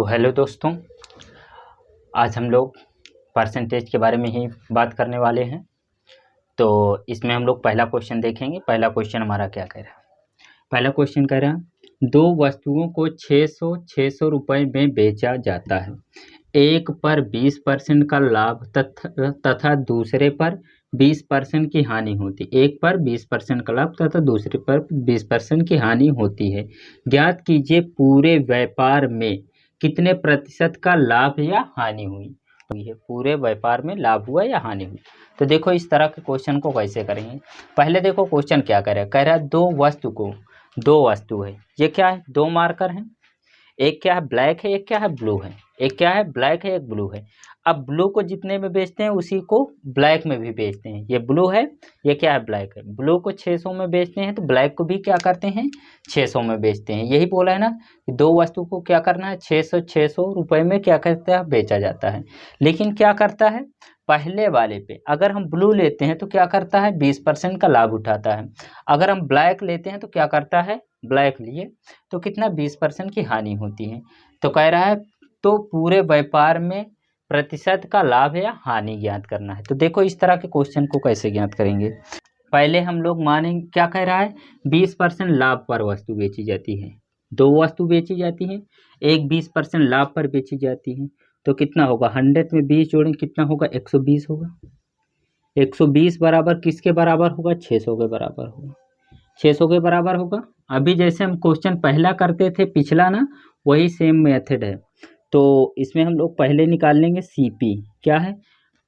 तो हेलो दोस्तों, आज हम लोग परसेंटेज के बारे में ही बात करने वाले हैं। तो इसमें हम लोग पहला क्वेश्चन देखेंगे। पहला क्वेश्चन हमारा क्या कह रहा है? पहला क्वेश्चन कह रहा है दो वस्तुओं को 600 रुपये में बेचा जाता है। एक पर 20% का लाभ तथा दूसरे पर 20% की हानि होती है। एक पर 20% का लाभ तथा दूसरे पर 20% की हानि होती है। ज्ञात कीजिए पूरे व्यापार में कितने प्रतिशत का लाभ या हानि हुई। तो ये पूरे व्यापार में लाभ हुआ या हानि हुई। तो देखो इस तरह के क्वेश्चन को कैसे करेंगे। पहले देखो क्वेश्चन क्या कह रहा है दो वस्तु है। ये क्या है? दो मार्कर हैं। एक क्या है? ब्लैक है। एक क्या है? ब्लू है। एक क्या है? ब्लैक है, एक ब्लू है। अब ब्लू को जितने में बेचते हैं उसी को ब्लैक में भी बेचते हैं। ये ब्लू है, ये क्या है? ब्लैक है। ब्लू को 600 में बेचते हैं तो ब्लैक को भी क्या करते हैं? 600 में बेचते हैं। यही बोला है ना कि दो वस्तु को क्या करना है? 600 रुपये में क्या करता है? बेचा जाता है। लेकिन क्या करता है? पहले वाले पे अगर हम ब्लू लेते हैं तो क्या करता है? 20% का लाभ उठाता है। अगर हम ब्लैक लेते हैं तो क्या करता है? ब्लैक लिए तो कितना? 20% की हानि होती है। तो कह रहा है तो पूरे व्यापार में प्रतिशत का लाभ या हानि ज्ञात करना है। तो देखो इस तरह के क्वेश्चन को कैसे ज्ञात करेंगे। पहले हम लोग मानेंगे, क्या कह रहा है? 20% लाभ पर वस्तु बेची जाती है। दो वस्तु बेची जाती है, एक 20% लाभ पर बेची जाती है। तो कितना होगा? 100 में 20 जोड़ें कितना होगा? 120 होगा। 120 बराबर किसके बराबर होगा? 600 के बराबर होगा। 600 के बराबर होगा। अभी जैसे हम क्वेश्चन पहला करते थे पिछला ना, वही सेम मेथड है। तो इसमें हम लोग पहले निकाल लेंगे सीपी। क्या है?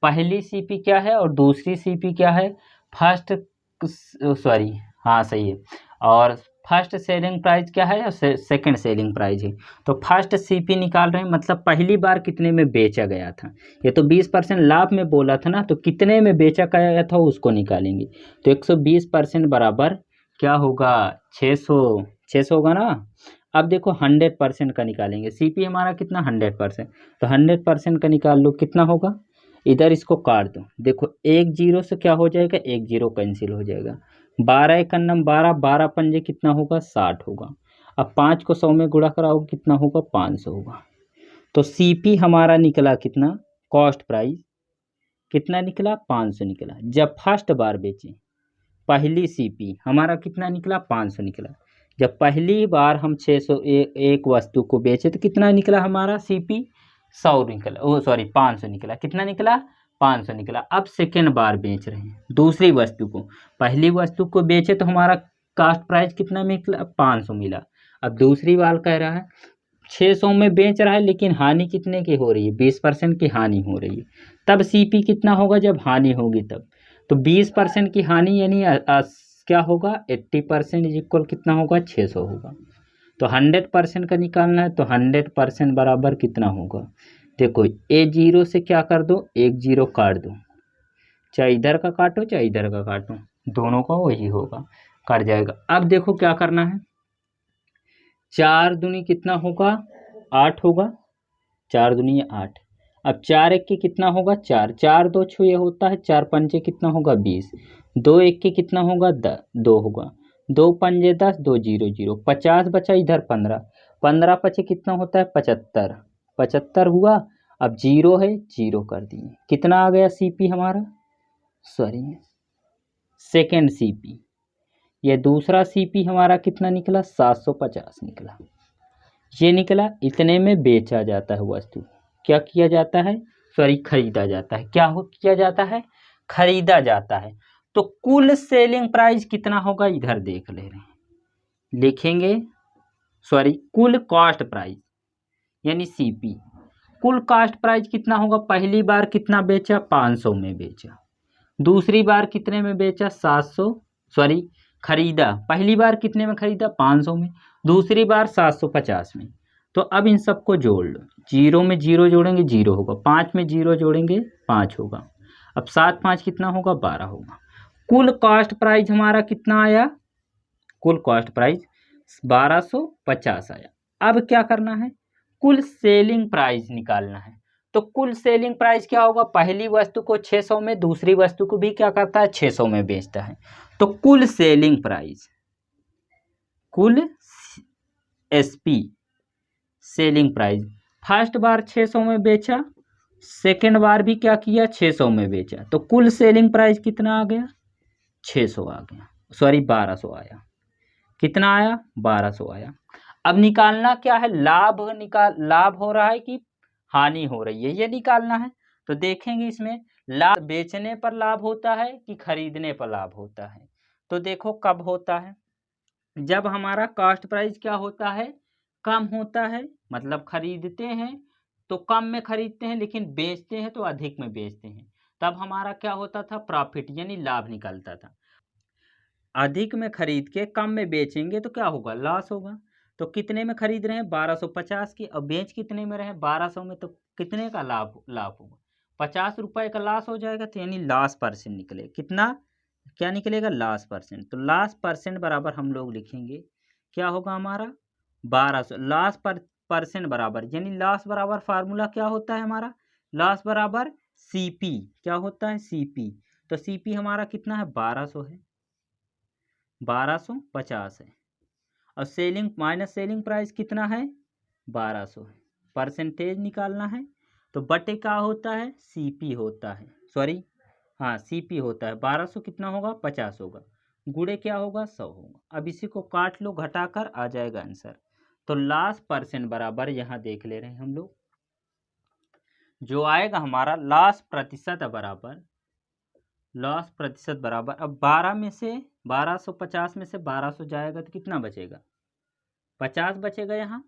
पहली सीपी क्या है और दूसरी सीपी क्या है? फर्स्ट सॉरी, हाँ सही है। और फर्स्ट सेलिंग प्राइस क्या है और सेकंड सेलिंग प्राइस है। तो फर्स्ट सीपी निकाल रहे हैं, मतलब पहली बार कितने में बेचा गया था। ये तो 20% लाभ में बोला था ना, तो कितने में बेचा गया था उसको निकालेंगे। तो 120% बराबर क्या होगा? 600 होगा ना। अब देखो 100% का निकालेंगे। सीपी हमारा कितना? 100%। तो 100% का निकाल लो, कितना होगा? इधर इसको काट दो। देखो एक जीरो से क्या हो जाएगा? एक जीरो कैंसिल हो जाएगा। 12 एक अन्नम 12, 12 पंजे कितना होगा? 60 होगा। अब 5 को 100 में गुणा कराओ कितना होगा? 500 होगा। तो सीपी हमारा निकला कितना? कॉस्ट प्राइस कितना निकला? 500 निकला। जब फर्स्ट बार बेचे पहली सीपी हमारा कितना निकला? 500 निकला। जब पहली बार हम 600 एक वस्तु को बेचे तो कितना निकला हमारा? सीपी 100 निकला। ओ सॉरी 500 निकला। कितना निकला? 500 निकला। अब सेकेंड बार बेच रहे हैं दूसरी वस्तु को। पहली वस्तु को बेचे तो हमारा कास्ट प्राइस कितना निकला? 500 मिला। अब दूसरी बार कह रहा है 600 में बेच रहा है, लेकिन हानि कितने की हो रही है? 20% की हानि हो रही है। तब सीपी कितना होगा? जब हानि होगी तब। तो 20% की हानि यानी क्या होगा? 80% इज इक्वल कितना होगा? 600 होगा। तो 100% का निकालना है, तो 100% बराबर कितना होगा? देखो ए जीरो से क्या कर दो? एक जीरो काट दो। चाहे इधर का काटो चाहे इधर का काटो, दोनों का वही होगा, कट जाएगा। अब देखो क्या करना है। 4 दूनी कितना होगा? 8 होगा। 4 दूनी 8। अब 4 एक के कितना होगा? 4। 4 दो छो ये होता है। 4 पंजे कितना होगा? 20। 2 एक के कितना होगा? 2 होगा। 2 पंजे 10, 2 जीरो जीरो 50 बचा। इधर 15, 15 पचे कितना होता है? 75। 75 हुआ। अब जीरो है, जीरो कर दिए। कितना आ गया सीपी हमारा? Sorry, second CP. ये दूसरा सीपी हमारा कितना निकला? 750 निकला। ये निकला। इतने में बेचा जाता है वस्तु। क्या किया जाता है? सॉरी, खरीदा जाता है। क्या हो किया जाता है? खरीदा जाता है। तो कुल सेलिंग प्राइस कितना होगा? इधर देख ले रहे हैं, लिखेंगे। सॉरी, कुल कॉस्ट प्राइस यानी सीपी। कुल कॉस्ट प्राइस कितना होगा? पहली बार कितना बेचा? 500 में बेचा। दूसरी बार कितने में बेचा? 700। सॉरी, खरीदा। पहली बार कितने में खरीदा? 500 में। दूसरी बार 750 में। तो अब इन सबको जोड़ लो। जीरो में जीरो जोड़ेंगे, जीरो होगा। 5 में जीरो जोड़ेंगे, 5 होगा। अब 7 5 कितना होगा? 12 होगा। कुल कॉस्ट प्राइस हमारा कितना आया? कुल कॉस्ट प्राइस 1250 आया। अब क्या करना है? कुल सेलिंग प्राइस निकालना है। तो कुल सेलिंग प्राइस क्या होगा? पहली वस्तु को 600 में, दूसरी वस्तु को भी क्या करता है? 600 में बेचता है। तो कुल सेलिंग प्राइस, कुल एसपी सेलिंग प्राइस फर्स्ट बार 600 में बेचा, सेकेंड बार भी क्या किया 600 में बेचा, तो कुल सेलिंग प्राइस कितना आ गया 600 आ गया, सॉरी 1200 आया। कितना आया 1200 आया। अब निकालना क्या है, लाभ हो रहा है कि हानि हो रही है, ये निकालना है। तो देखेंगे इसमें लाभ बेचने पर लाभ होता है कि खरीदने पर लाभ होता है। तो देखो कब होता है, जब हमारा कॉस्ट प्राइस क्या होता है कम होता है, मतलब खरीदते हैं तो कम में खरीदते हैं लेकिन बेचते हैं तो अधिक में बेचते हैं, तब हमारा क्या होता था प्रॉफिट यानी लाभ निकलता था। अधिक में खरीद के कम में बेचेंगे तो क्या होगा लॉस होगा। तो कितने में खरीद रहे हैं 1250 की, और बेच कितने में रहे 1200 में, तो कितने का लाभ होगा 50 रुपए का लॉस हो जाएगा। तो यानी लॉस परसेंट निकले, कितना क्या निकलेगा लॉस परसेंट। तो लॉस परसेंट बराबर हम लोग लिखेंगे क्या होगा हमारा 1200। लॉस परसेंट बराबर यानी लॉस बराबर फार्मूला क्या होता है हमारा, लॉस बराबर सीपी, क्या होता है सीपी। तो सीपी हमारा कितना है 1200 है, 1250 है, और सेलिंग माइनस सेलिंग प्राइस कितना है 1200 है। परसेंटेज निकालना है तो बटे का होता है सीपी होता है, सॉरी हाँ सीपी होता है 1200 कितना होगा 50 होगा, गुणे क्या होगा 100 होगा। अब इसी को काट लो घटाकर आ जाएगा आंसर। तो लॉस परसेंट बराबर यहाँ देख ले रहे हैं हम लोग, जो आएगा हमारा लॉस प्रतिशत बराबर, लॉस प्रतिशत बराबर, अब 12 में से 1250 में से 1200 जाएगा तो कितना बचेगा 50 बचेगा, यहाँ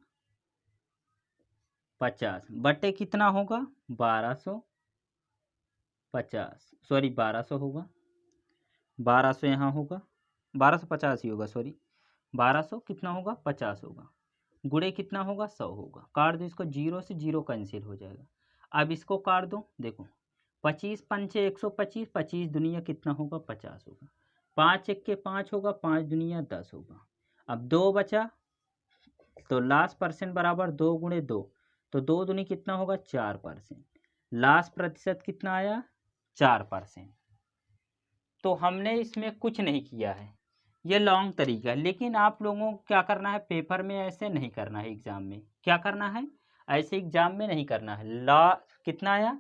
50 बटे कितना होगा 1250, सॉरी 1200 होगा, 1200 यहाँ होगा 1250 ही होगा, सॉरी 1200 कितना होगा 50 होगा, गुणे कितना होगा 100 होगा। काट दो इसको, जीरो से जीरो कैंसिल हो जाएगा। अब इसको काट दो, देखो 25 पंचे 125, 25 दुनिया कितना होगा 50 होगा, 5 एक के 5 होगा, 5 दुनिया 10 होगा। अब 2 बचा, तो लास्ट परसेंट बराबर 2 गुणे 2, तो 2 दुनी कितना होगा 4%, लास्ट प्रतिशत कितना आया 4%। तो हमने इसमें कुछ नहीं किया है, ये लॉन्ग तरीका है, लेकिन आप लोगों को क्या करना है पेपर में ऐसे नहीं करना है, एग्जाम में क्या करना है ऐसे एग्जाम में नहीं करना है। कितना आया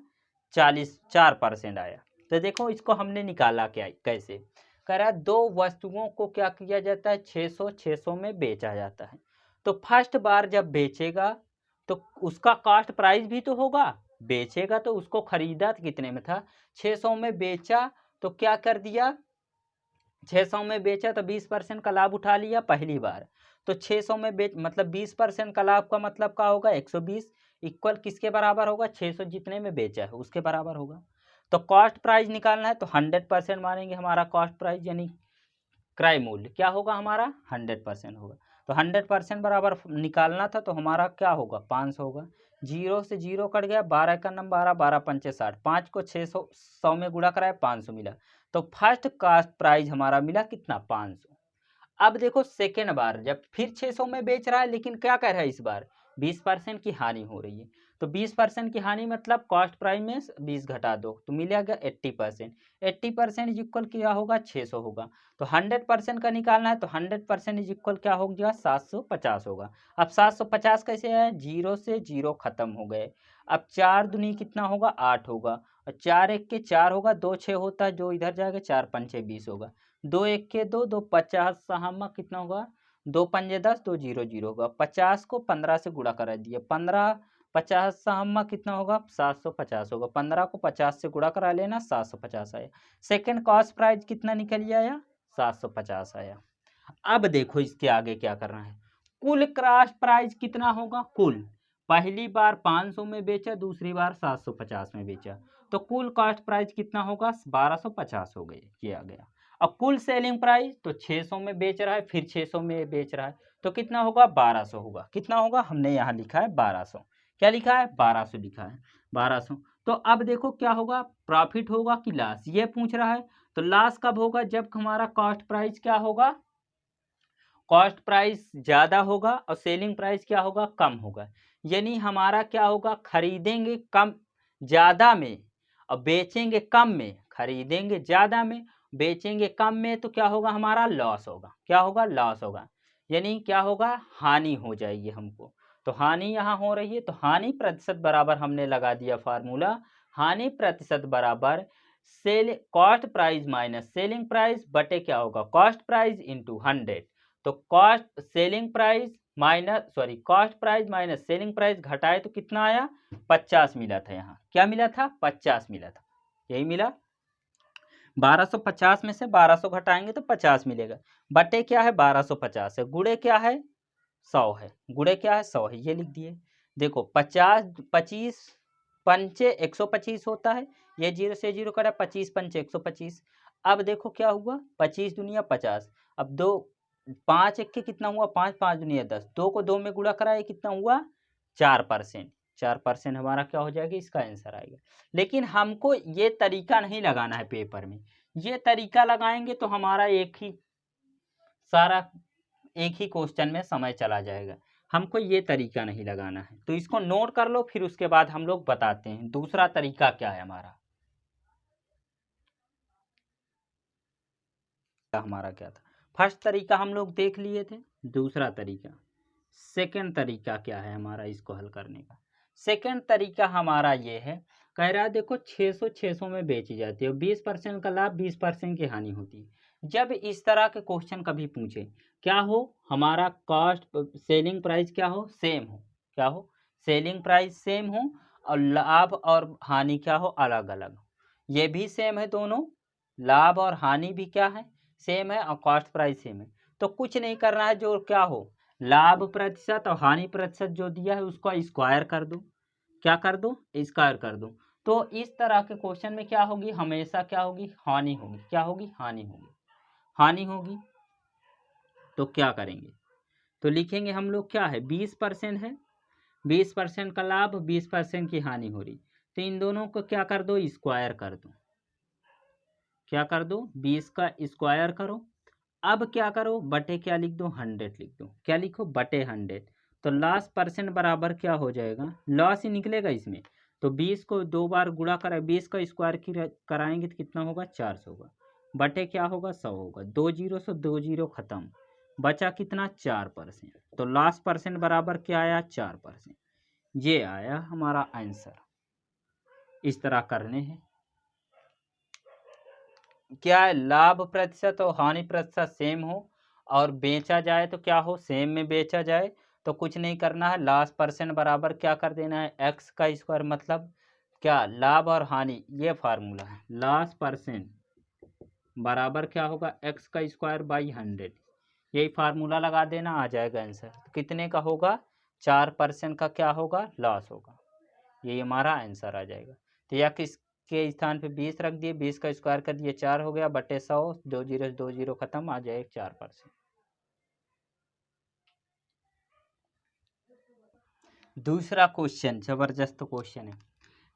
4% आया। तो देखो इसको हमने निकाला क्या कैसे करा, दो वस्तुओं को क्या किया जाता है 600 में बेचा जाता है। तो फर्स्ट बार जब बेचेगा तो उसका कॉस्ट प्राइस भी तो होगा, बेचेगा तो उसको खरीदा कितने में था 600 में बेचा, तो क्या कर दिया 600 में बेचा तो 20% का लाभ उठा लिया पहली बार। तो 600 में बेच मतलब 20% का लाभ का मतलब क्या होगा 120, इक्वल किसके बराबर होगा 600 जितने में बेचा है उसके बराबर होगा। तो कॉस्ट प्राइस निकालना है तो 100% मानेंगे, हमारा कॉस्ट प्राइस यानी क्रय मूल्य क्या होगा हमारा 100% होगा। तो 100% बराबर निकालना था तो हमारा क्या होगा 500 होगा, जीरो से जीरो कट गया, 12 का नंबर 12, 12 पंचे 60, 5 को 600 100 में गुणा कराया 500 मिला। तो फर्स्ट कास्ट प्राइस हमारा मिला कितना 500। अब देखो सेकेंड बार जब फिर 600 में बेच रहा है, लेकिन क्या कह रहा है इस बार 20% की हानि हो रही है। तो 20% की हानि मतलब कॉस्ट प्राइस में 20 घटा दो तो मिलेगा 80%, 80% इज इक्वल क्या होगा 600 होगा। तो 100% का निकालना है तो 100% इज इक्वल क्या हो गया 750 होगा। अब 750 कैसे आया, जीरो से जीरो खत्म हो गए। अब 4 दूनी कितना होगा 8 होगा, और 4 एक के 4 होगा, 2 6 होता है जो इधर जाएगा, 4 पंचे 20 होगा, 2 एक के 2, 2 50 सहमा कितना होगा 2 पंजे 10, 2 जीरो जीरो होगा, 50 को 15 से गुणा करा दिया, 15 50 सहमा कितना होगा 750 होगा, 15 को 50 से गुणा करा लेना 750 आया। सेकंड कॉस्ट प्राइस कितना निकल आया 750 आया। अब देखो इसके आगे क्या करना है, कुल क्रॉस प्राइस कितना होगा, कुल पहली बार 500 में बेचा, दूसरी बार 750 में बेचा, तो कुल कॉस्ट प्राइस कितना होगा 1250 हो गए किया गया। अब कुल सेलिंग प्राइस तो 600 में बेच रहा है फिर 600 में बेच रहा है, तो कितना होगा 1200 होगा, कितना होगा हमने यहाँ लिखा है 1200, क्या लिखा है 1200 लिखा है 1200। तो अब देखो क्या होगा प्रॉफिट होगा कि लॉस ये पूछ रहा है। तो लॉस कब होगा, जब हमारा कॉस्ट प्राइस क्या होगा, कॉस्ट प्राइस ज़्यादा होगा और सेलिंग प्राइस क्या होगा कम होगा। यानी हमारा क्या होगा खरीदेंगे कम ज़्यादा में और बेचेंगे कम में, खरीदेंगे ज़्यादा में बेचेंगे कम में, तो क्या होगा हमारा लॉस होगा, क्या होगा लॉस होगा, यानी क्या होगा हानि हो जाएगी हमको। तो हानि यहाँ हो रही है, तो हानि प्रतिशत बराबर हमने लगा दिया फार्मूला, हानि प्रतिशत बराबर cost price minus selling price बटे क्या होगा, कॉस्ट प्राइस इंटू 100। तो cost selling price cost price minus selling price घटाए तो कितना आया, 50 मिला था। यहाँ क्या मिला था, 50 मिला था, यही मिला। 1250 में से 1200 घटाएंगे तो 50 मिलेगा, बटे क्या है 1250 है, गुड़े क्या है 100 है, गुड़े क्या है 100 है, ये लिख दिए। देखो 50 25 पंचे 125 होता है, ये 0 से 0 कटा, 25 पंचे 125। अब देखो क्या हुआ, 25 दुनिया 50, अब 2 5 एक के कितना हुआ, 5 5 दुनिया 10, 2 को 2 में गुणा कराए कितना हुआ 4%। 4% हमारा क्या हो जाएगा, इसका आंसर आएगा। लेकिन हमको ये तरीका नहीं लगाना है पेपर में, ये तरीका लगाएंगे तो हमारा एक ही क्वेश्चन में समय चला जाएगा, हमको ये तरीका नहीं लगाना है। तो इसको नोट कर लो, फिर उसके बाद हम लोग बताते हैं दूसरा तरीका क्या है हमारा क्या था। फर्स्ट तरीका हम लोग देख लिए थे, दूसरा तरीका, सेकंड तरीका क्या है हमारा इसको हल करने का। सेकंड तरीका हमारा ये है, कह रहा है देखो 600 में बेची जाती है, 20% का लाभ 20% की हानि होती है। जब इस तरह के क्वेश्चन कभी पूछे, क्या हो हमारा कॉस्ट सेलिंग प्राइस क्या हो सेम हो, क्या हो सेलिंग प्राइस सेम हो, और लाभ और हानि क्या हो अलग अलग, ये भी सेम है दोनों, लाभ और हानि भी क्या है सेम है, और कॉस्ट प्राइस सेम है। तो कुछ नहीं करना है, जो क्या हो लाभ प्रतिशत और हानि प्रतिशत जो दिया है उसको स्क्वायर कर दो, क्या कर दो स्क्वायर कर दो। तो इस तरह के क्वेश्चन में क्या होगी, हमेशा क्या होगी हानि होगी, क्या होगी हानि होगी, हानि होगी। तो क्या करेंगे, तो लिखेंगे हम लोग क्या है 20% है, 20% का लाभ 20% की हानि हो रही, तो इन दोनों को क्या कर दो स्क्वायर कर दो, क्या कर दो 20 का स्क्वायर करो। अब क्या करो बटे क्या लिख दो 100 लिख दो, क्या लिखो बटे 100। तो लॉस परसेंट बराबर क्या हो जाएगा, लॉस ही निकलेगा इसमें। तो 20 को 2 बार गुणा करा, 20 का स्क्वायर कराएंगे तो कितना होगा 400 होगा, बटे क्या होगा 100 होगा, 2 जीरो से 2 जीरो खत्म, बचा कितना 4%। तो लॉस परसेंट बराबर क्या आया 4%, ये आया हमारा आंसर। इस तरह करने हैं, क्या है लाभ प्रतिशत और हानि प्रतिशत सेम हो और बेचा जाए तो क्या हो सेम में बेचा जाए, तो कुछ नहीं करना है, लॉस परसेंट बराबर क्या कर देना है एक्स का स्क्वायर, मतलब क्या लाभ और हानि, ये फार्मूला है, लॉस परसेंट बराबर क्या होगा एक्स का स्क्वायर बाई 100, यही फार्मूला लगा देना, आ जाएगा आंसर। तो कितने का होगा 4% का क्या होगा लॉस होगा, यही हमारा आंसर आ जाएगा। तो या किस के स्थान पे 20 रख दिए, 20 का स्क्वायर कर दिए 4 हो गया, बटे 100, 2 जीरो 2 जीरो खत्म, आ जाए 4%। दूसरा क्वेश्चन जबरदस्त क्वेश्चन है,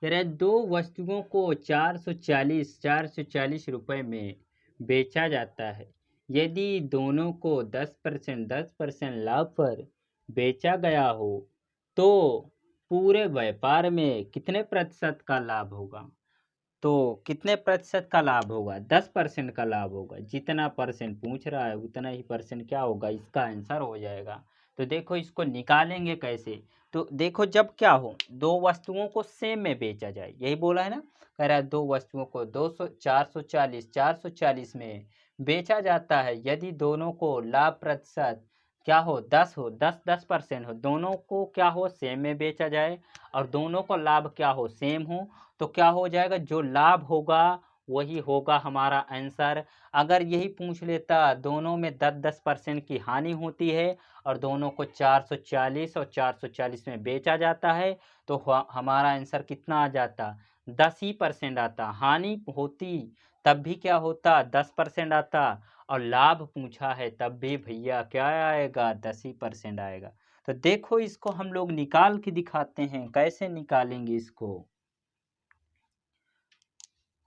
कह रहे दो वस्तुओं को 440 रुपए में बेचा जाता है, यदि दोनों को 10% लाभ पर बेचा गया हो तो पूरे व्यापार में कितने प्रतिशत का लाभ होगा। तो कितने प्रतिशत का लाभ होगा 10% का लाभ होगा, जितना परसेंट पूछ रहा है उतना ही परसेंट क्या होगा इसका आंसर हो जाएगा। तो देखो इसको निकालेंगे कैसे, तो देखो जब क्या हो दो वस्तुओं को सेम में बेचा जाए, यही बोला है ना, कह रहा है दो वस्तुओं को 440 में बेचा जाता है, यदि दोनों को लाभ प्रतिशत क्या हो 10% हो, दोनों को क्या हो सेम में बेचा जाए और दोनों को लाभ क्या हो सेम हो, तो क्या हो जाएगा जो लाभ होगा वही होगा हमारा आंसर। अगर यही पूछ लेता दोनों में 10% की हानि होती है और दोनों को 440 और 440 में बेचा जाता है, तो हमारा आंसर कितना आ जाता 10% आता, हानि होती तब भी क्या होता 10% आता, और लाभ पूछा है तब भी भैया क्या आएगा 10% आएगा। तो देखो इसको हम लोग निकाल के दिखाते हैं, कैसे निकालेंगे इसको,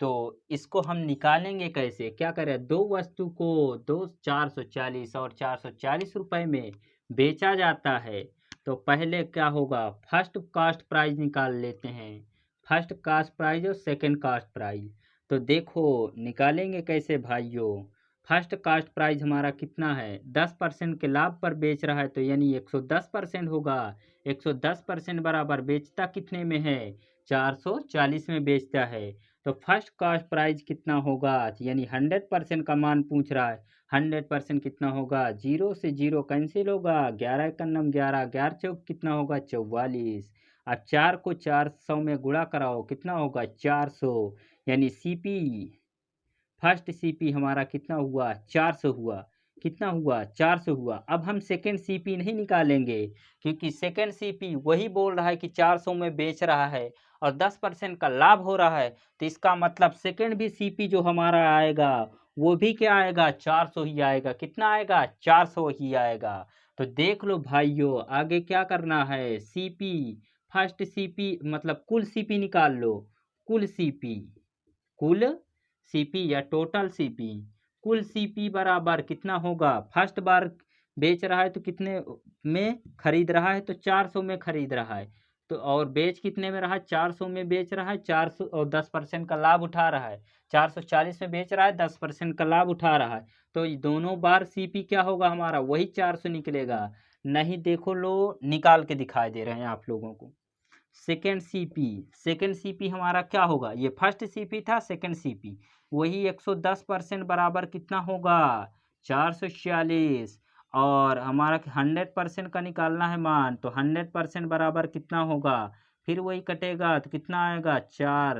तो इसको हम निकालेंगे कैसे, क्या करें दो वस्तु को 440 और 440 रुपए में बेचा जाता है, तो पहले क्या होगा फर्स्ट कास्ट प्राइस निकाल लेते हैं, फर्स्ट कास्ट प्राइस और सेकंड कास्ट प्राइस। तो देखो निकालेंगे कैसे भाइयों, फर्स्ट कास्ट प्राइस हमारा कितना है, 10% के लाभ पर बेच रहा है, तो यानी 110% होगा। 110% बराबर बेचता कितने में है, 440 में बेचता है। तो फर्स्ट कास्ट प्राइस कितना होगा, यानी 100% का मान पूछ रहा है। 100% कितना होगा, 0 से 0 कैंसिल होगा, 11 का नम 11, 11 चौक कितना होगा 44। अब 4 को 400 में गुणा कराओ, कितना होगा 400, यानी सीपी फर्स्ट सीपी हमारा कितना हुआ, 400 हुआ। कितना हुआ, 400 हुआ। अब हम सेकेंड सीपी नहीं निकालेंगे, क्योंकि सेकेंड सीपी वही बोल रहा है कि 400 में बेच रहा है और 10% का लाभ हो रहा है, तो इसका मतलब सेकेंड भी सीपी जो हमारा आएगा वो भी क्या आएगा, 400 ही आएगा। कितना आएगा, 400 ही आएगा। तो देख लो भाइयों, आगे क्या करना है, सीपी फर्स्ट सीपी मतलब कुल सीपी निकाल लो। कुल सीपी, कुल सीपी या टोटल सीपी, कुल सीपी बराबर कितना होगा, फर्स्ट बार बेच रहा है तो कितने में खरीद रहा है, तो 400 में खरीद रहा है। तो और बेच कितने में रहा है, 400 में बेच रहा है, 400 और 10% का लाभ उठा रहा है। 440 में बेच रहा है, 10% का लाभ उठा रहा है। तो दोनों बार सीपी क्या होगा हमारा, वही 400 निकलेगा। नहीं देखो लो, निकाल के दिखाई दे रहे हैं आप लोगों को। सेकेंड सीपी हमारा क्या होगा, ये फर्स्ट सीपी था, सेकेंड सीपी वही 110% बराबर कितना होगा, 446। और हमारा 100% का निकालना है मान, तो 100% बराबर कितना होगा, फिर वही कटेगा तो कितना आएगा 4,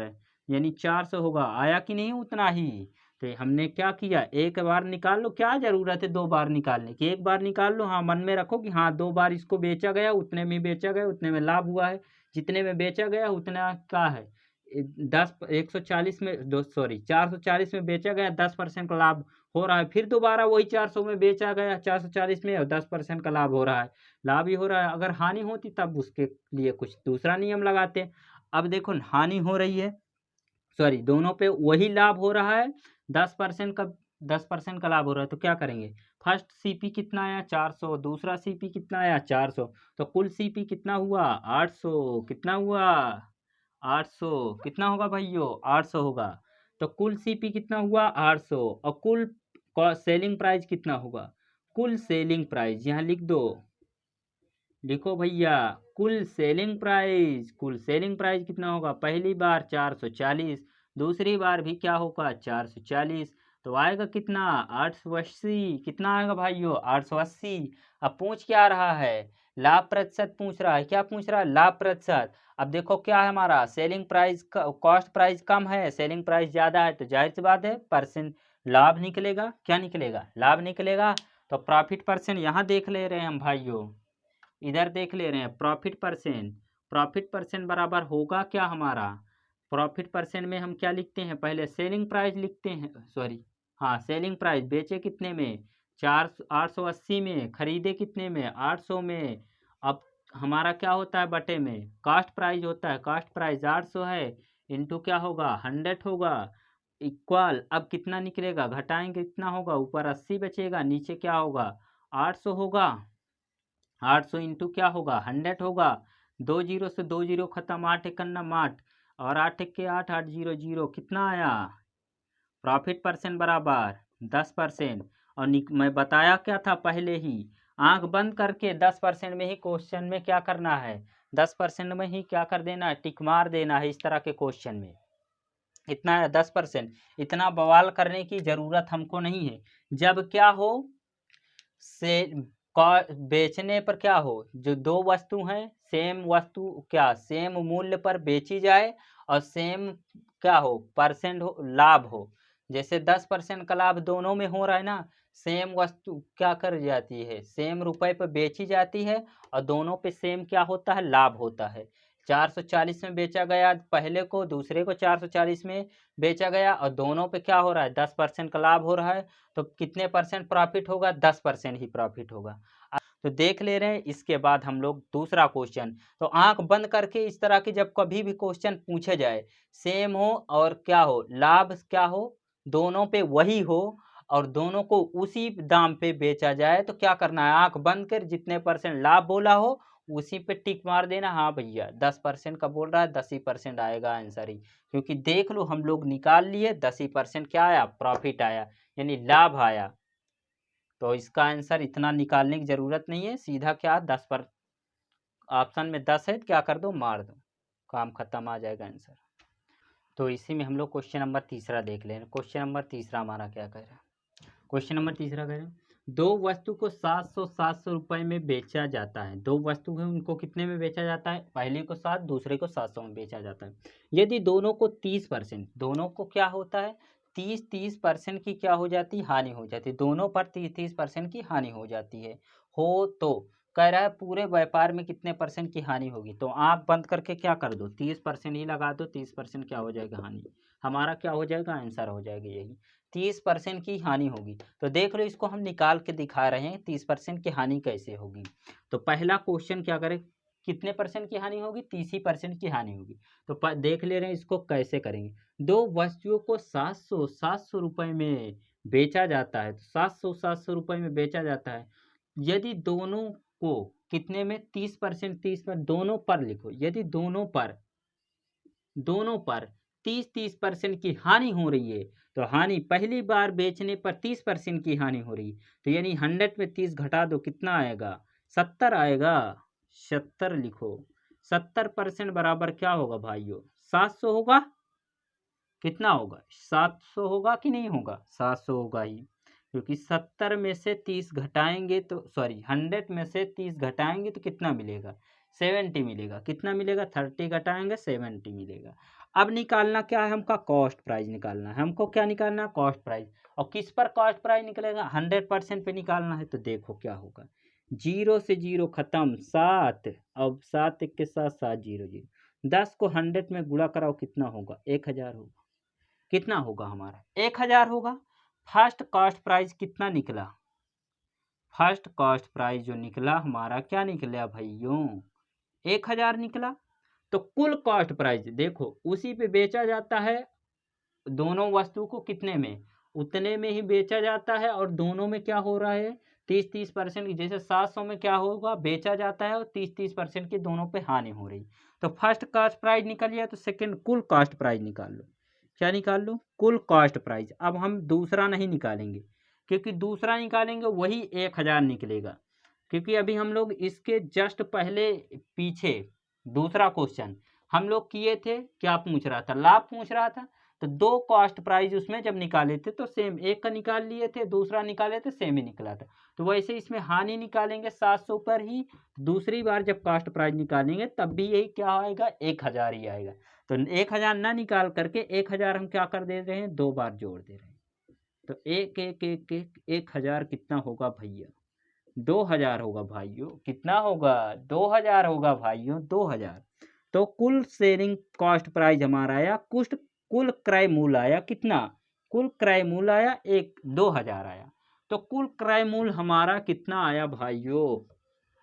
यानी 400 होगा। आया कि नहीं उतना ही। तो हमने क्या किया, एक बार निकाल लो, क्या जरूरत है 2 बार निकालने की, एक बार निकाल लो। हाँ, मन में रखो कि हाँ 2 बार इसको बेचा गया, उतने में बेचा गया, उतने में लाभ हुआ है। जितने में बेचा गया उतना का है, 140 में 440 में बेचा गया, 10% का लाभ हो रहा है। फिर दोबारा वही 400 में बेचा गया, 440 में, और 10% का लाभ हो रहा है। लाभ ही हो रहा है। अगर हानि होती तब उसके लिए कुछ दूसरा नियम लगाते। अब देखो हानि हो रही है, दोनों पे वही लाभ हो रहा है, 10% का 10% का लाभ हो रहा है, तो क्या करेंगे, फर्स्ट सीपी कितना आया 400, दूसरा सीपी कितना आया 400, तो कुल सीपी कितना हुआ 800। कितना हुआ 800, कितना होगा भाइयों 800 होगा। तो कुल सीपी कितना हुआ 800, और कुल सेलिंग प्राइस कितना होगा, कुल सेलिंग प्राइस यहाँ लिख दो, लिखो भैया, कुल सेलिंग प्राइस कितना होगा, पहली बार 440, दूसरी बार भी क्या होगा 440, तो आएगा कितना 880। कितना आएगा भाइयों 880। अब पूछ क्या रहा है, लाभ प्रतिशत पूछ रहा है। क्या पूछ रहा है, लाभ प्रतिशत। अब देखो क्या है हमारा, सेलिंग प्राइस कॉस्ट प्राइस कम है, सेलिंग प्राइस ज्यादा है, तो जाहिर सी बात है परसेंट लाभ निकलेगा। क्या निकलेगा, लाभ निकलेगा। तो प्रॉफिट परसेंट यहाँ देख ले रहे हैं हम भाइयों, इधर देख ले रहे हैं प्रॉफिट परसेंट बराबर होगा क्या हमारा, प्रॉफिट परसेंट में हम क्या लिखते हैं, पहले सेलिंग प्राइस लिखते हैं, सेलिंग प्राइस, बेचे कितने में 880 में, खरीदे कितने में 800 में। अब हमारा क्या होता है बटे में, कास्ट प्राइस होता है, कास्ट प्राइस 800 है, इंटू क्या होगा 100 होगा, इक्वल। अब कितना निकलेगा, घटाएंगे कितना होगा, ऊपर 80 बचेगा, नीचे क्या होगा 800 होगा। 800 इंटू क्या होगा 100 होगा, 2 जीरो से 2 जीरो खत्म, 8 एक नम 8, और 8 एक के 8, 8 जीरो जीरो, कितना आया, प्रॉफिट परसेंट बराबर 10%। और मैं बताया क्या था पहले ही, आंख बंद करके 10% में ही क्वेश्चन में क्या करना है, 10% में ही क्या कर देना है, टिक मार देना है। इस तरह के क्वेश्चन में इतना है 10%, इतना बवाल करने की जरूरत हमको नहीं है। जब क्या हो, से बेचने पर क्या हो, जो दो वस्तु हैं, सेम वस्तु क्या सेम मूल्य पर बेची जाए, और सेम क्या हो परसेंट हो, लाभ हो। जैसे 10% का लाभ दोनों में हो रहा है ना, सेम वस्तु क्या कर जाती है, सेम रुपए पर बेची जाती है, और दोनों पे सेम क्या होता है, लाभ होता है। 440 में बेचा गया पहले को, दूसरे को 440 में बेचा गया, और दोनों पे क्या हो रहा है 10% का लाभ हो रहा है, तो कितने परसेंट प्रॉफिट होगा, 10% ही प्रॉफिट होगा। तो देख ले रहे हैं। इसके बाद हम लोग दूसरा क्वेश्चन, तो आंख बंद करके इस तरह के जब कभी भी क्वेश्चन पूछे जाए, सेम हो और क्या हो, लाभ क्या हो, दोनों पे वही हो, और दोनों को उसी दाम पे बेचा जाए, तो क्या करना है, आंख बंद कर जितने परसेंट लाभ बोला हो उसी पे टिक मार देना। हाँ भैया 10% का बोल रहा है, 10% आएगा आंसर ही, क्योंकि देख लो हम लोग निकाल लिए 10% क्या आया, प्रॉफिट आया, यानी लाभ आया। तो इसका आंसर इतना निकालने की जरूरत नहीं है, सीधा क्या 10 पर ऑप्शन में 10 है, क्या कर दो मार दो, काम खत्म, आ जाएगा आंसर। तो इसी में हम लोग क्वेश्चन नंबर तीसरा देख लें। क्वेश्चन नंबर तीसरा हमारा क्या कह रहा है, क्वेश्चन नंबर तीसरा कह रहे हैं दो वस्तु को 700 रुपए में बेचा जाता है। दो वस्तु है, उनको कितने में बेचा जाता है, पहले को 7, दूसरे को 700 में बेचा जाता है। यदि दोनों को 30%, दोनों को क्या होता है 30% की क्या हो जाती है, हानि हो जाती है, दोनों पर 30% की हानि हो जाती है। हो तो कह रहा है पूरे व्यापार में कितने परसेंट की हानि होगी, तो आप बंद करके क्या कर दो 30% ही लगा दो, 30% क्या हो जाएगा हानि, हमारा क्या हो जाएगा आंसर हो जाएगा यही 30% की हानि होगी। तो देख लो इसको हम निकाल के दिखा रहे हैं 30% की हानि कैसे होगी। तो पहला क्वेश्चन क्या करें, कितने परसेंट की हानि होगी, 30% की हानि होगी। तो देख ले रहे हैं इसको कैसे करेंगे। दो वस्तुओं को 700 रुपए में बेचा जाता है, तो 700 रुपए में बेचा जाता है। यदि दोनों को कितने में 30%, 30 दोनों पर लिखो, यदि दोनों पर 30% की हानि हो रही है, तो हानि पहली बार बेचने पर 30% की हानि हो रही है, तो यानी 100 में 30 घटा दो कितना आएगा 70 आएगा, 70 लिखो। 70% बराबर क्या होगा भाइयों 700 होगा, कितना होगा 700 होगा कि नहीं होगा, 700 होगा ही, क्योंकि 70 में से 30 घटाएंगे तो 100 में से 30 घटाएंगे तो कितना मिलेगा 70 मिलेगा, कितना मिलेगा 30 घटाएंगे 70 मिलेगा। अब निकालना क्या है, हमका कॉस्ट प्राइस निकालना है, हमको क्या निकालना है कॉस्ट प्राइस। और किस पर कॉस्ट प्राइस निकलेगा 100% पे निकालना है। तो देखो क्या होगा, 0 से 0 खत्म, 7, अब 7 के साथ 7 0 0, 10 को 100 में गुणा कराओ कितना होगा 1000 होगा, कितना होगा हमारा 1000 होगा। फर्स्ट कॉस्ट प्राइस कितना निकला, फर्स्ट कॉस्ट प्राइस जो निकला हमारा क्या निकला भाइयों 1000 निकला। तो कुल कॉस्ट प्राइस देखो उसी पे बेचा जाता है, दोनों वस्तु को कितने में उतने में ही बेचा जाता है, और दोनों में क्या हो रहा है 30% की, जैसे 700 में क्या होगा बेचा जाता है और 30% की दोनों पे हानि हो रही। तो फर्स्ट कॉस्ट प्राइस निकल गया, तो सेकंड कुल कॉस्ट प्राइस निकाल लो, क्या निकाल लो कुल कॉस्ट प्राइस। अब हम दूसरा नहीं निकालेंगे, क्योंकि दूसरा निकालेंगे वही 1000 निकलेगा, क्योंकि अभी हम लोग इसके जस्ट पहले पीछे दूसरा क्वेश्चन हम लोग किए थे, क्या पूछ रहा था लाभ पूछ रहा था। तो दो कॉस्ट प्राइस उसमें जब निकाले थे तो सेम, एक का निकाल लिए थे दूसरा निकाले थे सेम ही निकला था। तो वैसे इसमें हानि निकालेंगे 700 पर ही, दूसरी बार जब कॉस्ट प्राइस निकालेंगे तब भी यही क्या आएगा 1000 ही आएगा। तो 1000 ना निकाल करके 1000 हम क्या कर दे रहे हैं 2 बार जोड़ दे रहे हैं। तो 1000 कितना होगा भैया 2000 होगा भाइयों, कितना होगा 2000 होगा भाइयों 2000। तो कुल सेलिंग कॉस्ट प्राइस हमारा आया, कुल क्रय मूल्य आया कितना, कुल क्रय मूल्य आया 2000 आया। तो कुल क्रय मूल्य हमारा कितना आया भाइयों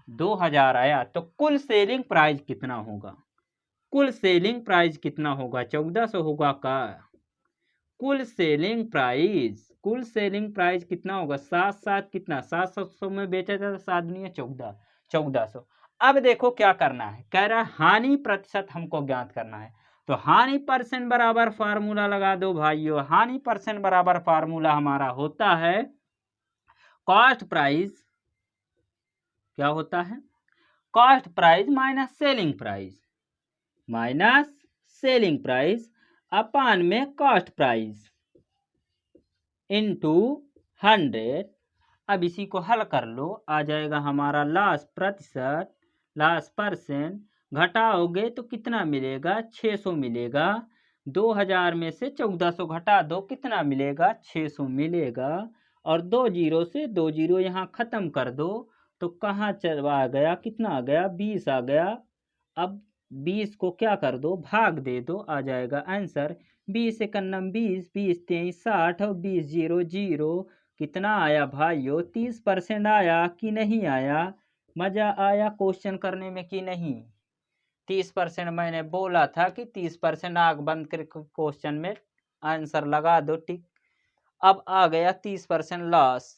2000 आया। तो कुल सेलिंग प्राइस कितना होगा, कुल सेलिंग प्राइस कितना होगा 1400 होगा का, कुल सेलिंग प्राइस कितना होगा 7 कितना 700 में बेचा जाता 7 दुनिया 14, 1400। अब देखो क्या करना है, कह रहा है हानि प्रतिशत हमको ज्ञात करना है। तो हानि परसेंट बराबर फार्मूला लगा दो भाइयों, हानि परसेंट बराबर फार्मूला हमारा होता है कॉस्ट प्राइस, क्या होता है cost price minus selling price अपान में कॉस्ट प्राइस इनटू 100। अब इसी को हल कर लो, आ जाएगा हमारा लॉस प्रतिशत, लॉस परसेंट, घटाओगे तो कितना मिलेगा 600 मिलेगा। 2000 में से 1400 घटा दो कितना मिलेगा 600 मिलेगा। और 2 जीरो से 2 जीरो यहाँ खत्म कर दो, तो कहाँ चला गया कितना आ गया 20 आ गया। अब 20 को क्या कर दो भाग दे दो, आ जाएगा आंसर 20 एकन्नम 20, 20 23 60 और 20 0 0, कितना आया भाइयों 30% आया कि नहीं आया। मजा आया क्वेश्चन करने में कि नहीं, 30% मैंने बोला था कि 30% आग बंद कर क्वेश्चन में आंसर लगा दो टिक। अब आ गया 30% लॉस,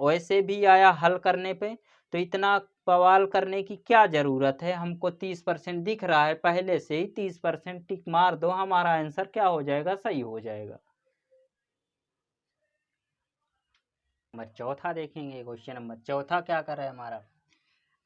वैसे भी आया हल करने पे। तो इतना बवाल करने की क्या जरूरत है, हमको 30% दिख रहा है पहले से ही, 30% टिक मार दो, हमारा आंसर क्या हो जाएगा, सही हो जाएगा। नंबर चौथा देखेंगे, क्वेश्चन नंबर चौथा क्या कर रहा है हमारा,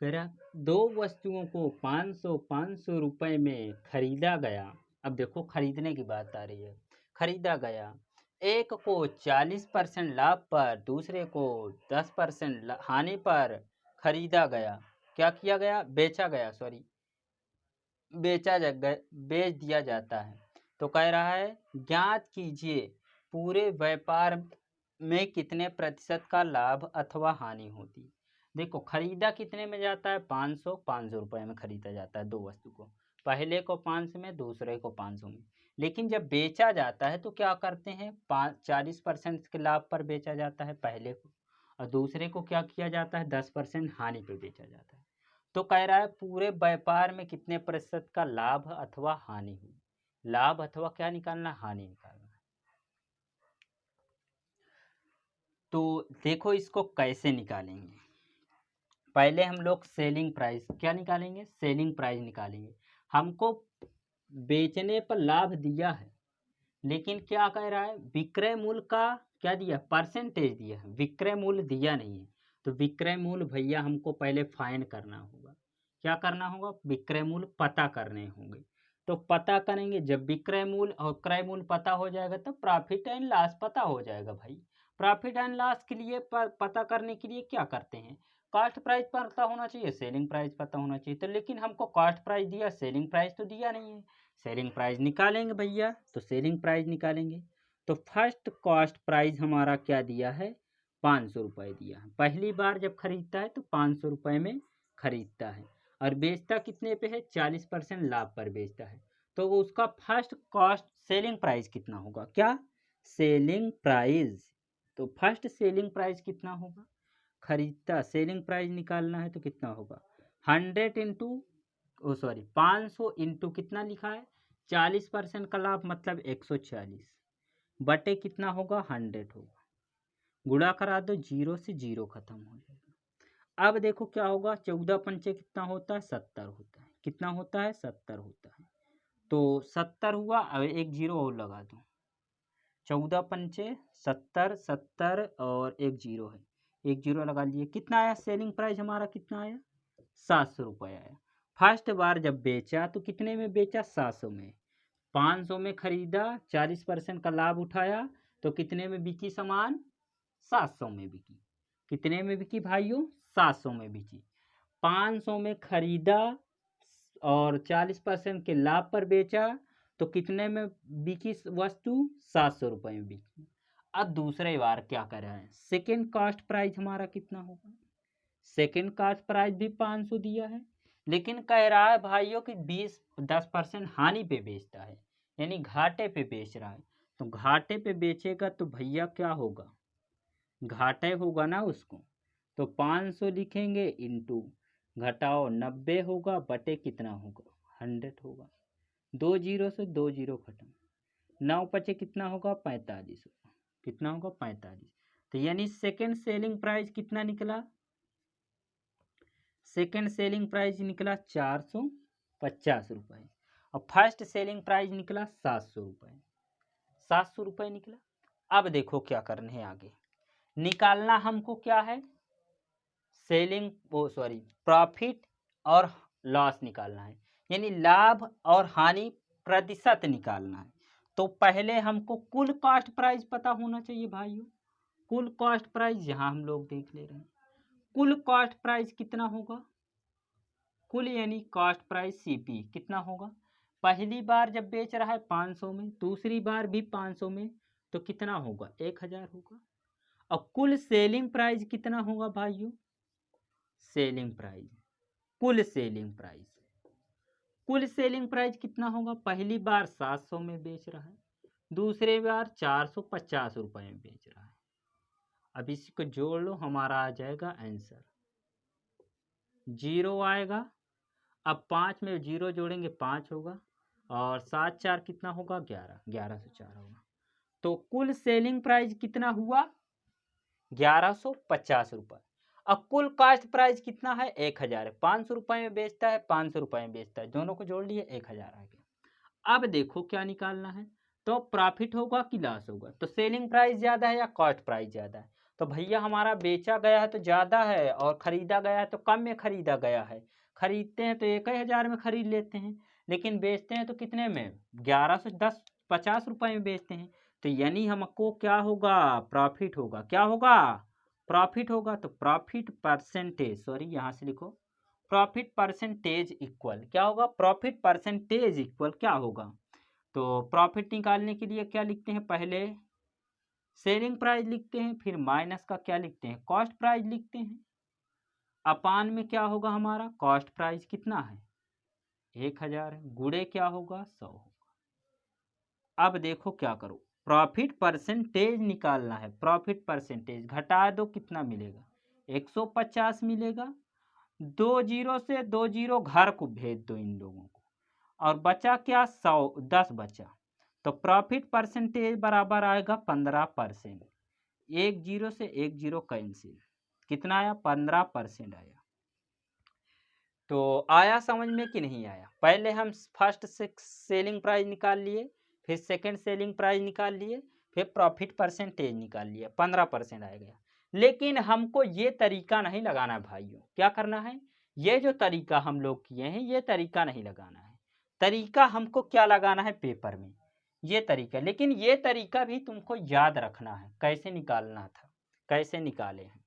कह रहा दो वस्तुओं को 500 रुपए में खरीदा गया। अब देखो खरीदने की बात आ रही है, खरीदा गया, एक को 40% लाभ पर, दूसरे को 10% हानि पर खरीदा गया। क्या किया गया, बेचा गया, सॉरी बेच दिया जाता है। तो कह रहा है ज्ञात कीजिए पूरे व्यापार में कितने प्रतिशत का लाभ अथवा हानि होती। देखो खरीदा कितने में जाता है, 500 रुपए में खरीदा जाता है दो वस्तु को, पहले को 500 में, दूसरे को 500 में। लेकिन जब बेचा जाता है तो क्या करते हैं, 40% के लाभ पर बेचा जाता है पहले को, और दूसरे को क्या किया जाता है, 10% हानि पर बेचा जाता है। तो कह रहा है पूरे व्यापार में कितने प्रतिशत का लाभ अथवा हानि हुई, लाभ अथवा क्या निकालना, हानि निकालना। तो देखो इसको कैसे निकालेंगे, पहले हम लोग सेलिंग प्राइस क्या निकालेंगे, सेलिंग प्राइस निकालेंगे। हमको बेचने पर लाभ दिया है, लेकिन क्या कह रहा है, विक्रय मूल्य का क्या दिया, परसेंटेज दिया है, विक्रय मूल्य दिया नहीं है। तो विक्रय मूल्य भैया हमको पहले फाइंड करना होगा, क्या करना होगा, विक्रय मूल्य पता करने होंगे। तो पता करेंगे, जब विक्रय मूल्य और क्रय मूल्य पता हो जाएगा तो प्रॉफिट एंड लॉस पता हो जाएगा भाई। प्रॉफिट एंड लॉस के लिए पता करने के लिए क्या करते हैं, कॉस्ट प्राइस पता होना चाहिए, सेलिंग प्राइस पता होना चाहिए। तो लेकिन हमको कॉस्ट प्राइस दिया, सेलिंग प्राइस तो दिया नहीं है। सेलिंग प्राइस निकालेंगे भैया, तो सेलिंग प्राइस निकालेंगे। तो फर्स्ट कॉस्ट प्राइस हमारा क्या दिया है, 500 रुपये दिया है। पहली बार जब खरीदता है तो 500 रुपये में खरीदता है, और बेचता कितने पे है, 40% लाभ पर बेचता है। तो उसका फर्स्ट कॉस्ट सेलिंग प्राइस कितना होगा, क्या, सेलिंग प्राइस। तो फर्स्ट सेलिंग प्राइस कितना होगा, खरीदता, सेलिंग प्राइस निकालना है तो कितना होगा, 100 इंटू, ओ सॉरी 500 इंटू कितना लिखा है, 40% का लाभ मतलब 140 बटे कितना होगा, 100 होगा, गुणा करा दो, जीरो से जीरो खत्म हो जाएगा। अब देखो क्या होगा, 14 पंचे कितना होता है, 70 होता है, कितना होता है, 70 होता है। तो 70 हुआ, अब एक जीरो और लगा दो, 14 पंचे 70, 70 और एक जीरो है, एक जीरो लगा लिए, कितना आया, सेलिंग प्राइस हमारा कितना आया, 700 रुपये आया। फर्स्ट बार जब बेचा तो कितने में बेचा, 700 में, 500 में खरीदा, 40% का लाभ उठाया, तो कितने में बिकी सामान, 700 में बिकी। कितने में बिकी भाइयों, 700 में बिकी। 500 में खरीदा और 40% के लाभ पर बेचा, तो कितने में बिकी वस्तु, 700 रुपये में बिकी। अब दूसरे बार क्या कर रहे हैं, सेकेंड कॉस्ट प्राइस हमारा कितना होगा, सेकेंड कॉस्ट प्राइस भी 500 दिया है, लेकिन कह रहा है भाइयों कि 10% हानि पे बेचता है, यानी घाटे पे बेच रहा है। तो घाटे पे बेचेगा तो भैया क्या होगा, घाटे होगा ना उसको। तो 500 लिखेंगे इंटू, घटाओ 90 होगा, बटे कितना होगा, 100 होगा, दो जीरो से दो जीरो खत्म, 9 पचे कितना होगा, 45 होगा, कितना होगा, 45। तो यानी सेकेंड सेलिंग प्राइस कितना निकला, सेकेंड सेलिंग प्राइस निकला 450 रुपये, और फर्स्ट सेलिंग प्राइस निकला 700 रुपये, 700 रुपये निकला। अब देखो क्या करने हैं आगे, निकालना हमको क्या है, सेलिंग वो सॉरी प्रॉफिट और लॉस निकालना है, यानी लाभ और हानि प्रतिशत निकालना है। तो पहले हमको कुल कॉस्ट प्राइस पता होना चाहिए भाइयों, कुल कॉस्ट प्राइस यहाँ हम लोग देख ले रहे हैं, कुल कॉस्ट प्राइस कितना होगा, कुल यानी कॉस्ट प्राइस सीपी कितना होगा, पहली बार जब बेच रहा है 500 में, दूसरी बार भी 500 में, तो कितना होगा, 1000 होगा। और कुल सेलिंग प्राइस कितना होगा भाइयों, सेलिंग प्राइस, कुल सेलिंग प्राइस, कुल सेलिंग प्राइस कितना होगा, पहली बार 700 में बेच रहा है, दूसरी बार 450 रुपये में बेच रहा है। अब इसको जोड़ लो, हमारा आ जाएगा आंसर, जीरो आएगा। अब 5 में जीरो जोड़ेंगे 5 होगा, और 7 4 कितना होगा, 11, 11 से 4 होगा। तो कुल सेलिंग प्राइस कितना हुआ, 1150 रुपये। अब कुल कास्ट प्राइस कितना है 1000 है, 500 रुपये में बेचता है, 500 रुपये में बेचता है, दोनों को जोड़ लिए 1000 आ गया। अब देखो क्या निकालना है, तो प्रॉफिट होगा कि लॉस होगा, तो सेलिंग प्राइस ज़्यादा है या कॉस्ट प्राइस ज़्यादा है, तो भैया हमारा बेचा गया है तो ज़्यादा है और ख़रीदा गया है तो कम में ख़रीदा गया है। खरीदते हैं तो 1000 में ख़रीद लेते हैं, लेकिन बेचते हैं तो कितने में 1150 रुपये में बेचते हैं, तो यानी हमको क्या होगा प्रॉफिट होगा, क्या होगा प्रॉफिट होगा। तो प्रॉफिट परसेंटेज, सॉरी यहाँ से लिखो प्रॉफिट परसेंटेज इक्वल क्या होगा, प्रॉफिट परसेंटेज इक्वल क्या होगा। तो प्रॉफिट निकालने के लिए क्या लिखते हैं, पहले सेलिंग प्राइस लिखते हैं, फिर माइनस का क्या लिखते हैं कॉस्ट प्राइस लिखते हैं, अपान में क्या होगा हमारा कॉस्ट प्राइस कितना है 1000 है, गुणे क्या होगा 100 होगा। अब देखो क्या करो, प्रॉफिट परसेंटेज निकालना है, प्रॉफिट परसेंटेज घटा दो कितना मिलेगा 150 मिलेगा, 2 जीरो से 2 जीरो घर को भेज दो इन लोगों को, और बचा क्या 10 बचा, तो प्रॉफिट परसेंटेज बराबर आएगा 15%। 1 जीरो से 1 जीरो कैंसिल, कितना आया 15% आया। तो आया समझ में कि नहीं आया, पहले हम फर्स्ट सेलिंग प्राइस निकाल लिए, फिर सेकंड सेलिंग प्राइस निकाल लिए, फिर प्रॉफिट परसेंटेज निकाल लिया, 15% आ गया। लेकिन हमको ये तरीका नहीं लगाना है भाइयों, क्या करना है, ये जो तरीका हम लोग किए हैं ये तरीका नहीं लगाना है, तरीका हमको क्या लगाना है पेपर में ये तरीका, लेकिन ये तरीका भी तुमको याद रखना है कैसे निकालना था, कैसे निकाले हैं।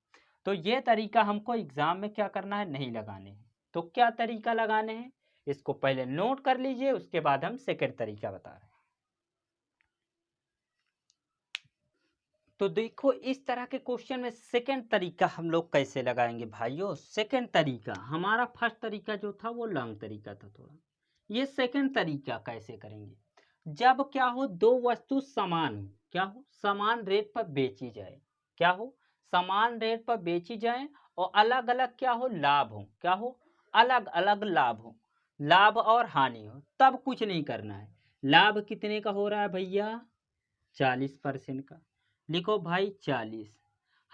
तो ये तरीका हमको एग्जाम में क्या करना है नहीं लगाने हैं। तो क्या तरीका लगाने हैं इसको पहले नोट कर लीजिए, उसके बाद हम सेकंड तरीका बता रहे हैं। तो देखो इस तरह के क्वेश्चन में सेकंड तरीका हम लोग कैसे लगाएंगे भाइयों, सेकंड तरीका, हमारा फर्स्ट तरीका जो था वो लॉन्ग तरीका था थोड़ा, ये सेकंड तरीका कैसे करेंगे, जब क्या हो दो वस्तु समान हो, क्या हो समान रेट पर बेची जाए, क्या हो समान रेट पर बेची जाए और अलग अलग क्या हो लाभ हो, क्या हो अलग अलग लाभ हो, लाभ और हानि हो, तब कुछ नहीं करना है। लाभ कितने का हो रहा है भैया 40% का, लिखो भाई 40,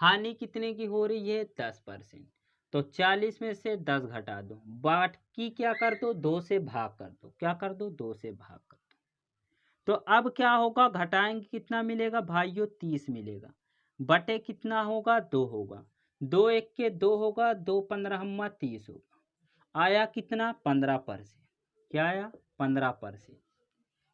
हानि कितने की हो रही है 10%, तो 40 में से 10 घटा दो, बाकी क्या कर दो 2 से भाग कर दो, क्या कर दो 2 से भाग कर दो। तो अब क्या होगा घटाएंगे कितना मिलेगा भाइयों 30 मिलेगा, बटे कितना होगा 2 होगा, 2 एक के 2 होगा, 2 15 30 होगा, आया कितना 15%, क्या आया 15%,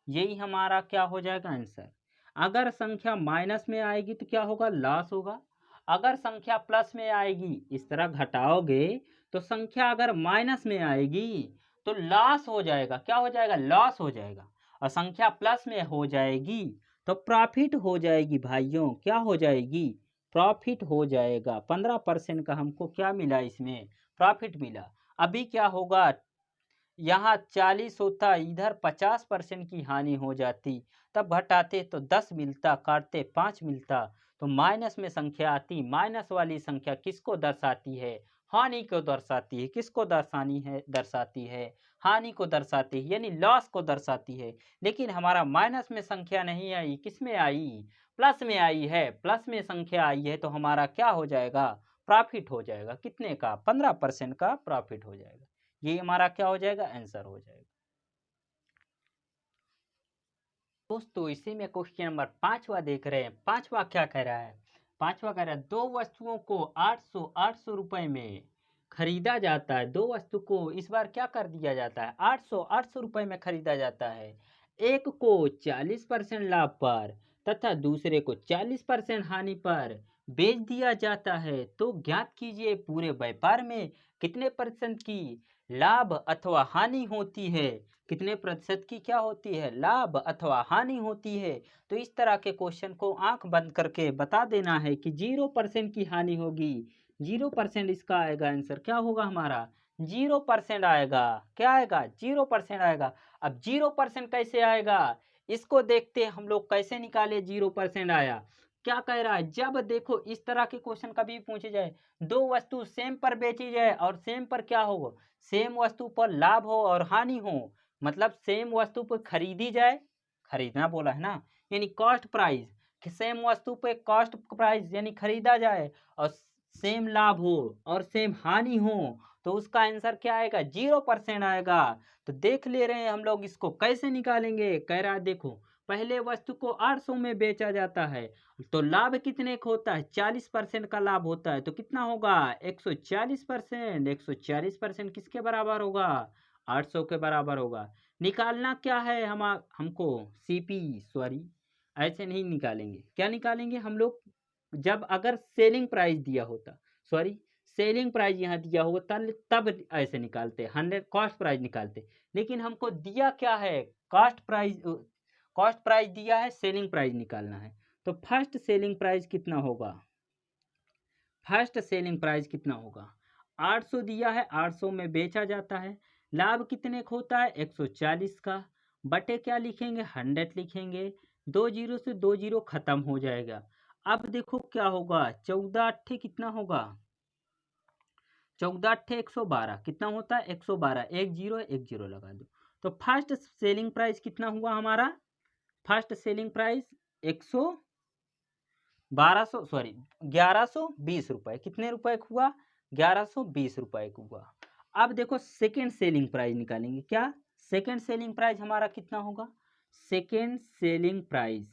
यही हमारा क्या हो जाएगा आंसर। अगर संख्या माइनस में आएगी तो क्या होगा लॉस होगा, अगर संख्या प्लस में आएगी इस तरह घटाओगे तो संख्या अगर माइनस में आएगी तो लॉस हो जाएगा, क्या हो जाएगा लॉस हो जाएगा, और संख्या प्लस में हो जाएगी तो प्रॉफिट हो जाएगी भाइयों, क्या हो जाएगी प्रॉफिट हो जाएगा। 15% का हमको क्या मिला इसमें प्रॉफिट मिला। अभी क्या होगा यहाँ 40 होता इधर 50% की हानि हो जाती, तब घटाते तो 10 मिलता, काटते 5 मिलता, तो माइनस में संख्या आती, माइनस वाली संख्या किसको दर्शाती है हानि को दर्शाती है, किसको दर्शाती है हानि को दर्शाती है, यानी लॉस को दर्शाती है। लेकिन हमारा माइनस में संख्या नहीं आई, किस में आई प्लस में आई है, प्लस में संख्या आई है, तो हमारा क्या हो जाएगा प्रॉफिट हो जाएगा, कितने का 15% का प्रॉफिट हो जाएगा, ये हमारा क्या हो जाएगा आंसर हो जाएगा। दोस्तों इसी में क्वेश्चन नंबर 5वां देख रहे हैं, 5वां क्या कह रहा है, 5वां कह रहा है दो वस्तुओं को 800 रुपए में खरीदा जाता है, दो वस्तु को इस बार क्या कर दिया जाता है 800 रुपए में खरीदा जाता है, एक को 40% लाभ पर तथा दूसरे को 40% हानि पर बेच दिया जाता है, तो ज्ञात कीजिए पूरे व्यापार में कितने प्रतिशत की लाभ अथवा हानि होती है, कितने प्रतिशत की क्या होती है लाभ अथवा हानि होती है। तो इस तरह के क्वेश्चन को आंख बंद करके बता देना है कि 0% की हानि होगी, 0% इसका आएगा आंसर, क्या होगा हमारा 0% आएगा, क्या आएगा 0% आएगा। अब 0% कैसे आएगा इसको देखते हैं हम लोग, कैसे निकाले 0% आया। क्या कह रहा है, जब देखो इस तरह के क्वेश्चन कभी पूछे जाए, दो वस्तु सेम पर बेची जाए और सेम पर क्या हो सेम वस्तु पर लाभ हो और हानि हो, मतलब सेम वस्तु पर खरीदी जाए, खरीदना बोला है ना, यानी कॉस्ट प्राइस, सेम वस्तु पे कॉस्ट प्राइस यानी खरीदा जाए और सेम लाभ हो और सेम हानि हो तो उसका आंसर क्या आएगा? 0% आएगा। तो देख ले रहे हैं हम लोग, इसको कैसे निकालेंगे। कह रहा है देखो, पहले वस्तु को 800 में बेचा जाता है तो लाभ कितने का होता है? 40% का लाभ होता है। तो कितना होगा? 140%। 140% किसके बराबर होगा? 800 के बराबर होगा। निकालना क्या है हमको? सीपी, सॉरी ऐसे नहीं निकालेंगे। क्या निकालेंगे हम लोग? जब अगर सेलिंग प्राइस दिया होता, सॉरी सेलिंग प्राइस यहाँ दिया होगा तब ऐसे निकालते, 100 कॉस्ट प्राइस निकालते। लेकिन हमको दिया क्या है? Cost price. कॉस्ट प्राइस दिया है, सेलिंग प्राइस निकालना है। तो फर्स्ट सेलिंग प्राइस कितना होगा? फर्स्ट सेलिंग प्राइस कितना होगा? 800 दिया है, 800 में बेचा जाता है। लाभ कितने का होता है? 140 का। बटे क्या लिखेंगे? 100 लिखेंगे। 2 जीरो से 2 जीरो खत्म हो जाएगा। अब देखो क्या होगा? 14 अट्ठे कितना होगा? 14 अट्ठे 112 कितना होता है? 112। एक जीरो लगा दो। तो फर्स्ट सेलिंग प्राइस कितना हुआ हमारा? फर्स्ट सेलिंग प्राइस 1120 रुपए। कितने रुपए का हुआ? 1120 रुपए का हुआ। अब देखो सेकेंड सेलिंग प्राइस निकालेंगे। क्या सेकेंड सेलिंग प्राइस हमारा कितना होगा? सेकेंड सेलिंग प्राइस,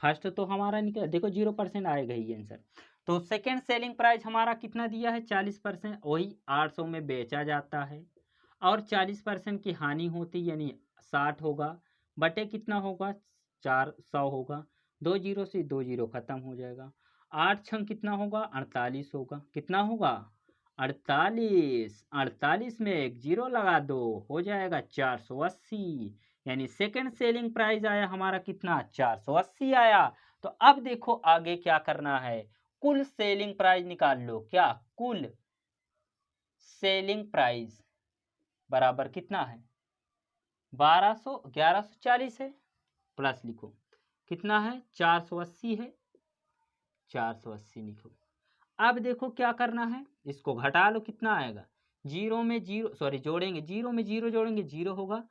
फर्स्ट तो हमारा निकल, देखो 0% आएगा ही आंसर। तो सेकेंड सेलिंग प्राइस हमारा कितना दिया है? 40%। वही 800 में बेचा जाता है और 40% की हानि होती यानी 60 होगा। बटे कितना होगा? 400 होगा। 2 जीरो से 2 जीरो खत्म हो जाएगा। 8 छंग कितना होगा? 48 होगा। कितना होगा? 48। 48 में एक जीरो लगा दो, हो जाएगा 480। यानी सेकेंड सेलिंग प्राइस आया हमारा कितना? 480 आया। तो अब देखो आगे क्या करना है, कुल सेलिंग प्राइस निकाल लो। क्या कुल सेलिंग प्राइस बराबर कितना है? 1140 है, प्लस लिखो कितना है? 480 है, 480 लिखो। अब देखो क्या करना है, इसको घटा लो, कितना आएगा? जीरो में जीरो, सॉरी जोड़ेंगे, जीरो में जीरो जोड़ेंगे, जीरो होगा।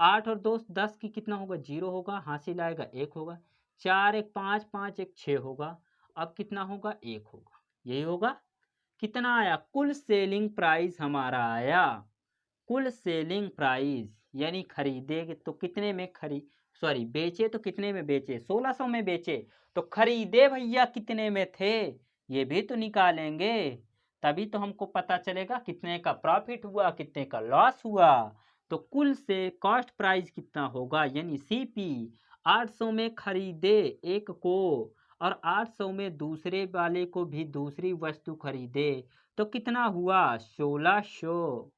8 और 2 10 की कितना होगा? जीरो होगा। हासिल आएगा 1 होगा। 4 एक 5, 5 एक 6 होगा। अब कितना होगा? 1 होगा। यही होगा। कितना आया? कुल सेलिंग प्राइस हमारा आया। कुल सेलिंग प्राइस यानी खरीदे तो कितने में सॉरी बेचे तो कितने में बेचे? 1600 में बेचे। तो खरीदे भैया कितने में थे? ये भी तो निकालेंगे, तभी तो हमको पता चलेगा कितने का प्रॉफिट हुआ, कितने का लॉस हुआ। तो कुल से कॉस्ट प्राइस कितना होगा यानी सीपी। 800 में खरीदे एक को और 800 में दूसरे वाले को भी दूसरी वस्तु खरीदे तो कितना हुआ? 1600।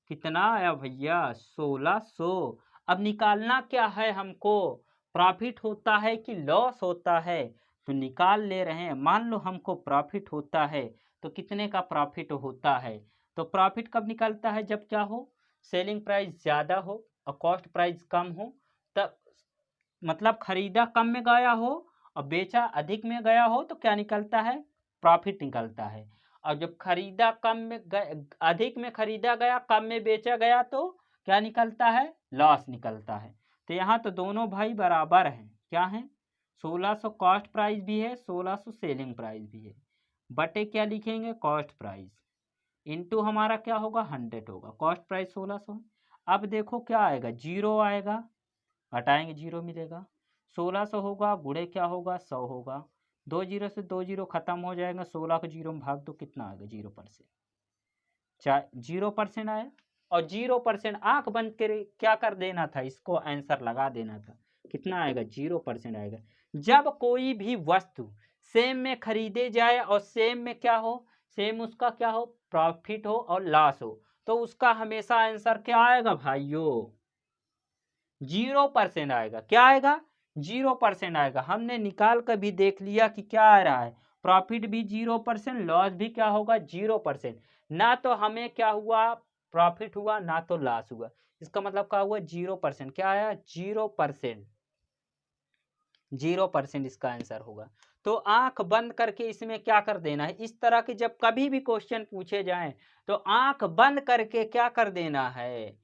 कितना आया भैया? 1600। अब निकालना क्या है हमको? प्रॉफिट होता है कि लॉस होता है? तो निकाल ले रहे हैं। मान लो हमको प्रॉफिट होता है तो कितने का प्रॉफिट होता है? तो प्रॉफिट कब निकलता है? जब क्या हो? सेलिंग प्राइस ज़्यादा हो और कॉस्ट प्राइस कम हो। तब मतलब खरीदा कम में गया हो और बेचा अधिक में गया हो तो क्या निकलता है? प्रॉफिट निकलता है। और जब खरीदा कम में अधिक में खरीदा गया, कम में बेचा गया तो क्या निकलता है? लॉस निकलता है। तो यहाँ तो दोनों भाई बराबर हैं। क्या है? 1600 कॉस्ट प्राइस भी है, 1600 सेलिंग प्राइस भी है। बटे क्या लिखेंगे? कॉस्ट प्राइस इनटू हमारा क्या होगा? 100 होगा। Cost price 1600। अब देखो क्या आएगा? जीरो आएगा, घटाएंगे जीरो मिलेगा। 1600 होगा गुणे क्या होगा? 100 होगा। 2 जीरो से 2 जीरो खत्म हो जाएगा। 16 को जीरो में भाग दो, कितना आएगा? 0%। 0% आया। और 0% आंख बंद कर क्या कर देना था? इसको आंसर लगा देना था। कितना आएगा? 0% आएगा। जब कोई भी वस्तु सेम में खरीदे जाए और सेम में क्या हो? सेम उसका क्या हो? प्रॉफिट हो और लॉस हो, तो उसका हमेशा आंसर क्या आएगा भाइयों? 0% आएगा। क्या आएगा? 0% आएगा। हमने निकाल कर भी देख लिया कि क्या आ रहा है, प्रॉफिट भी 0%, लॉस भी क्या होगा? 0%। ना तो हमें क्या हुआ? प्रॉफिट हुआ, ना तो लॉस हुआ। इसका मतलब क्या हुआ? 0%। क्या आया? 0%। 0% इसका आंसर होगा। तो आंख बंद करके इसमें क्या कर देना है? इस तरह के जब कभी भी क्वेश्चन पूछे जाएं तो आंख बंद करके क्या कर देना है?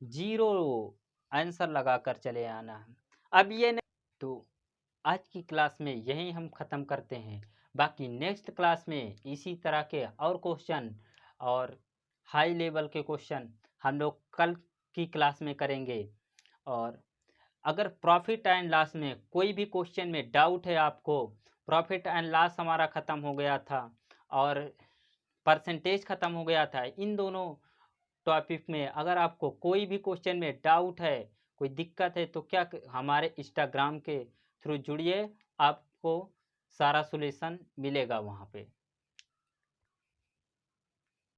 0 आंसर लगा कर चले आना है। अब ये नहीं तो आज की क्लास में यही हम ख़त्म करते हैं। बाकी नेक्स्ट क्लास में इसी तरह के और क्वेश्चन और हाई लेवल के क्वेश्चन हम लोग कल की क्लास में करेंगे। और अगर प्रॉफिट एंड लॉस में कोई भी क्वेश्चन में डाउट है आपको, प्रॉफिट एंड लॉस हमारा ख़त्म हो गया था और परसेंटेज ख़त्म हो गया था, इन दोनों टॉपिक में अगर आपको कोई भी क्वेश्चन में डाउट है, कोई दिक्कत है, तो क्या हमारे इंस्टाग्राम के थ्रू जुड़िए, आपको सारा सॉल्यूशन मिलेगा वहाँ पे।